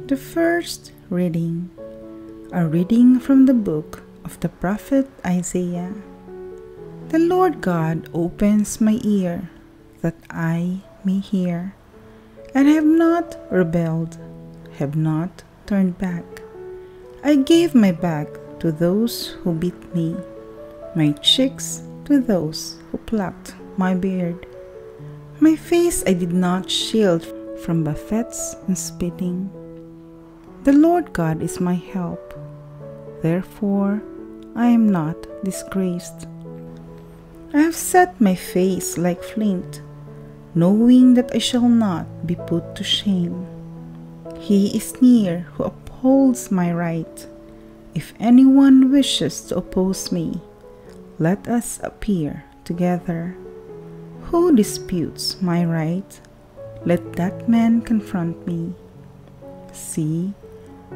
The first reading, a reading from the book of the prophet Isaiah. The Lord God opens my ear, that I may hear, and have not rebelled, have not turned back. I gave my back to those who beat me, my cheeks to those who plucked my beard. My face I did not shield from buffets and spitting. The Lord God is my help, therefore I am not disgraced. I have set my face like flint, knowing that I shall not be put to shame. He is near who upholds my right. If anyone wishes to oppose me, let us appear together. Who disputes my right? Let that man confront me. See,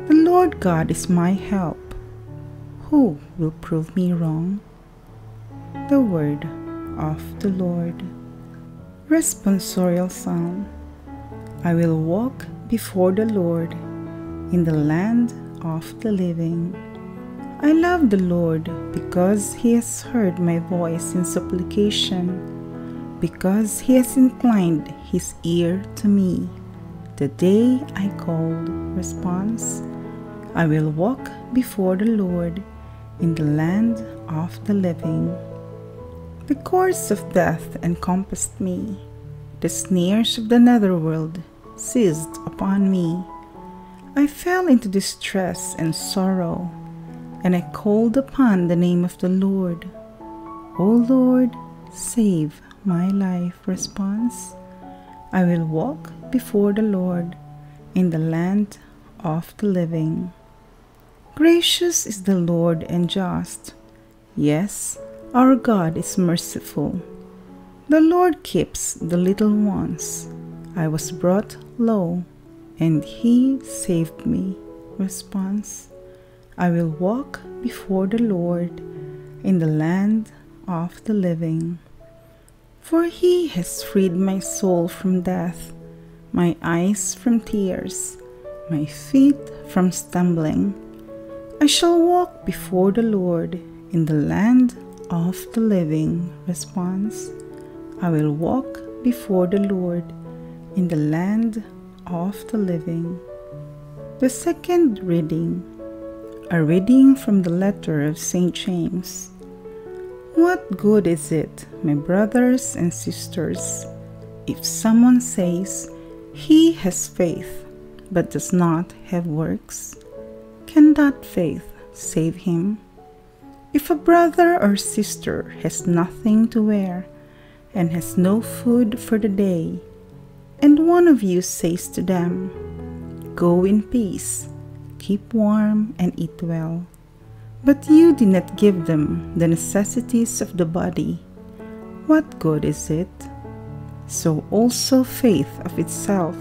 the Lord God is my help. Who will prove me wrong? The word of the Lord. Responsorial Psalm. I will walk before the Lord in the land of the living. I love the Lord because He has heard my voice in supplication, because He has inclined His ear to me. The day I called, response, I will walk before the Lord in the land of the living. The cords of death encompassed me. The snares of the netherworld seized upon me. I fell into distress and sorrow, and I called upon the name of the Lord. O Lord, save my life. Response, I will walk before the Lord in the land of the living. Gracious is the Lord and just. Yes, our God is merciful. The Lord keeps the little ones. I was brought low, and He saved me. Response, I will walk before the Lord in the land of the living. For He has freed my soul from death, my eyes from tears, my feet from stumbling. I shall walk before the Lord in the land of the living. Response, I will walk before the Lord in the land of the living. The second reading, a reading from the letter of St. James. What good is it, my brothers and sisters, if someone says he has faith but does not have works? Can that faith save him? If a brother or sister has nothing to wear and has no food for the day, and one of you says to them, "Go in peace, keep warm and eat well," but you do not give them the necessities of the body, what good is it? So also faith of itself,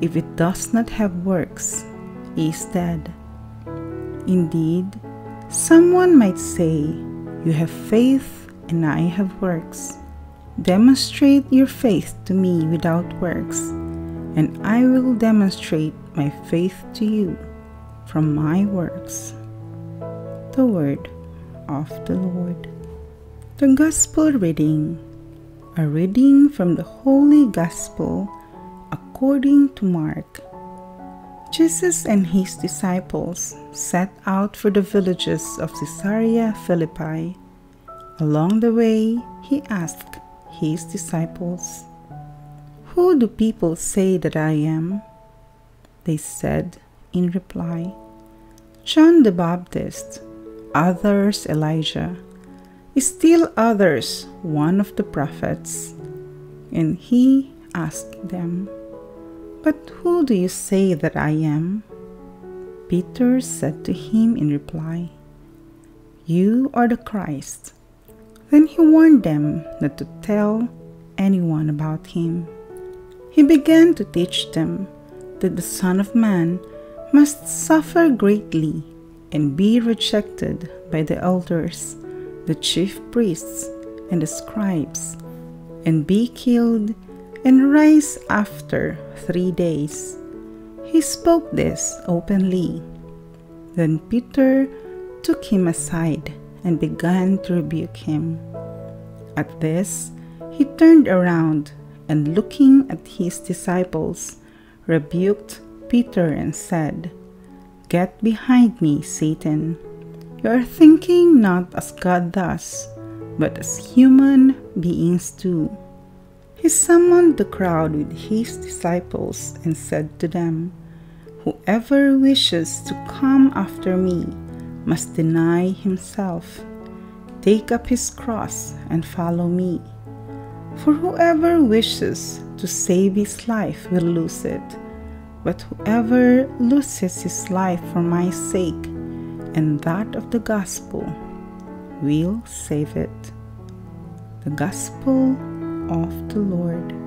if it does not have works, is dead. Indeed, someone might say, "You have faith and I have works." Demonstrate your faith to me without works, and I will demonstrate my faith to you from my works. The word of the Lord. The Gospel reading, a reading from the Holy Gospel according to Mark. Jesus and His disciples set out for the villages of Caesarea Philippi. Along the way, He asked His disciples, "Who do people say that I am?" They said in reply, "John the Baptist, others Elijah, still others one of the prophets." And He asked them, "But who do you say that I am?" Peter said to Him in reply, "You are the Christ." Then He warned them not to tell anyone about Him. He began to teach them that the Son of Man must suffer greatly and be rejected by the elders, the chief priests, and the scribes, and be killed, and rise after 3 days. He spoke this openly. Then Peter took him aside and began to rebuke him. At this, he turned around and, looking at his disciples, rebuked Peter and said, "Get behind me, Satan. You are thinking not as God does, but as human beings do." He summoned the crowd with his disciples and said to them, "Whoever wishes to come after me must deny himself, take up his cross, and follow me. For whoever wishes to save his life will lose it, but whoever loses his life for my sake and that of the gospel will save it." The Gospel of the Lord.